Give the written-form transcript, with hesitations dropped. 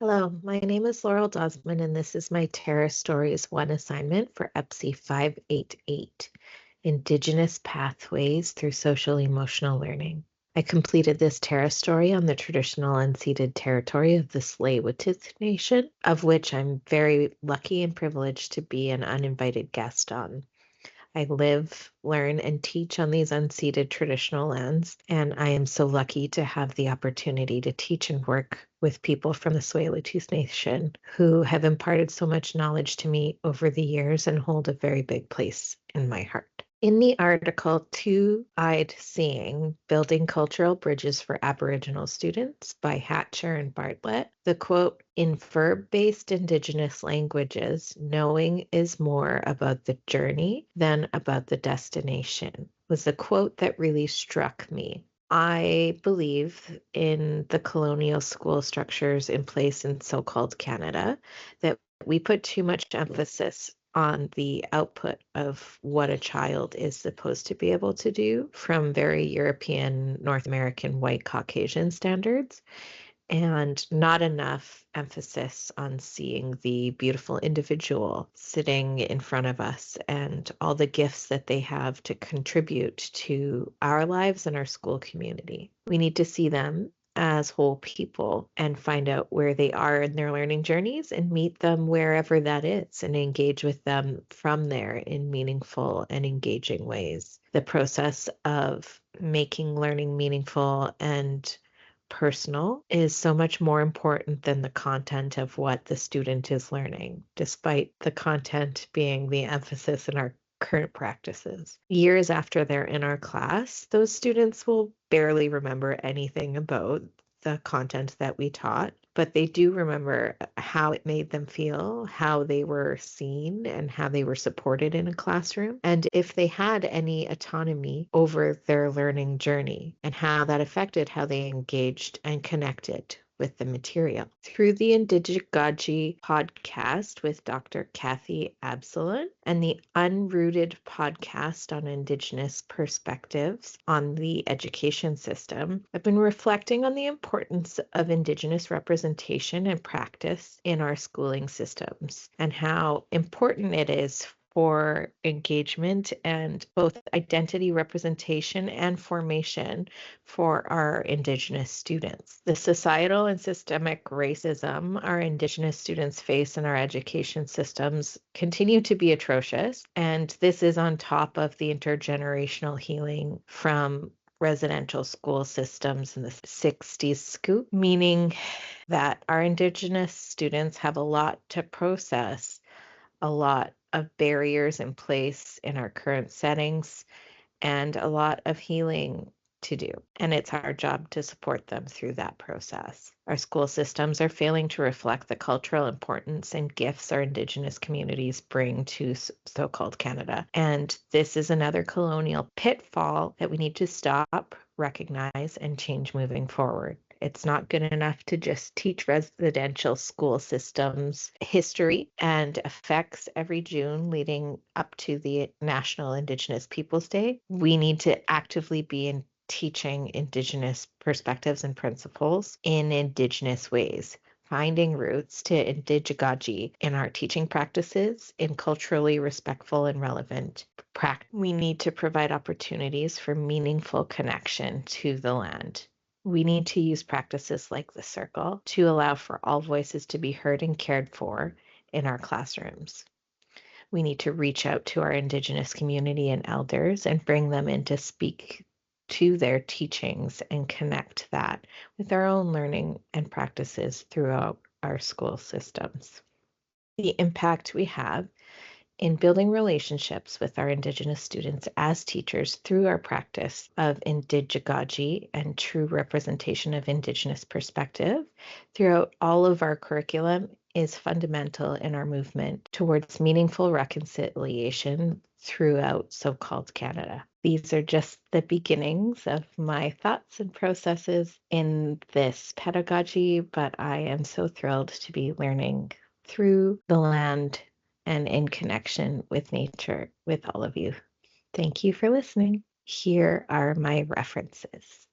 Hello, my name is Laurel Dosman, and this is my Terrastories 1 assignment for EPSE 588, Indigenous Pathways Through Social Emotional Learning. I completed this Terra story on the traditional unceded territory of the Tsleil-Waututh Nation, of which I'm very lucky and privileged to be an uninvited guest on. I live, learn, and teach on these unceded traditional lands, and I am so lucky to have the opportunity to teach and work with people from the Tsleil-Waututh Nation who have imparted so much knowledge to me over the years and hold a very big place in my heart. In the article Two-Eyed Seeing, Building Cultural Bridges for Aboriginal Students by Hatcher and Bartlett, the quote, "In verb-based Indigenous languages, knowing is more about the journey than about the destination," was the quote that really struck me. I believe in the colonial school structures in place in so-called Canada that we put too much emphasis on the output of what a child is supposed to be able to do from very European, North American, white Caucasian standards, and not enough emphasis on seeing the beautiful individual sitting in front of us and all the gifts that they have to contribute to our lives and our school community. We need to see them as whole people and find out where they are in their learning journeys and meet them wherever that is and engage with them from there in meaningful and engaging ways. The process of making learning meaningful and personal is so much more important than the content of what the student is learning, despite the content being the emphasis in our current practices. Years after they're in our class, those students will barely remember anything about the content that we taught, but they do remember how it made them feel, how they were seen, and how they were supported in a classroom, and if they had any autonomy over their learning journey, and how that affected how they engaged and connected with the material. Through the Indigigaji podcast with Dr. Kathy Absalon and the Unrooted podcast on Indigenous perspectives on the education system, I've been reflecting on the importance of Indigenous representation and practice in our schooling systems and how important it is for engagement and both identity representation and formation for our Indigenous students. The societal and systemic racism our Indigenous students face in our education systems continue to be atrocious, and this is on top of the intergenerational healing from residential school systems in the 60s scoop, meaning that our Indigenous students have a lot to process, a lot of barriers in place in our current settings, and a lot of healing to do. And it's our job to support them through that process. Our school systems are failing to reflect the cultural importance and gifts our Indigenous communities bring to so-called Canada. And this is another colonial pitfall that we need to stop, recognize, and change moving forward. It's not good enough to just teach residential school systems history and effects every June leading up to the National Indigenous Peoples Day. We need to actively be in teaching Indigenous perspectives and principles in Indigenous ways, finding roots to Indigigaji in our teaching practices in culturally respectful and relevant practice. We need to provide opportunities for meaningful connection to the land. We need to use practices like the circle to allow for all voices to be heard and cared for in our classrooms. We need to reach out to our Indigenous community and elders and bring them in to speak to their teachings and connect that with our own learning and practices throughout our school systems. The impact we have in building relationships with our Indigenous students as teachers through our practice of Indigigaji and true representation of Indigenous perspective throughout all of our curriculum is fundamental in our movement towards meaningful reconciliation throughout so-called Canada. These are just the beginnings of my thoughts and processes in this pedagogy, but I am so thrilled to be learning through the land and in connection with nature with all of you. Thank you for listening. Here are my references.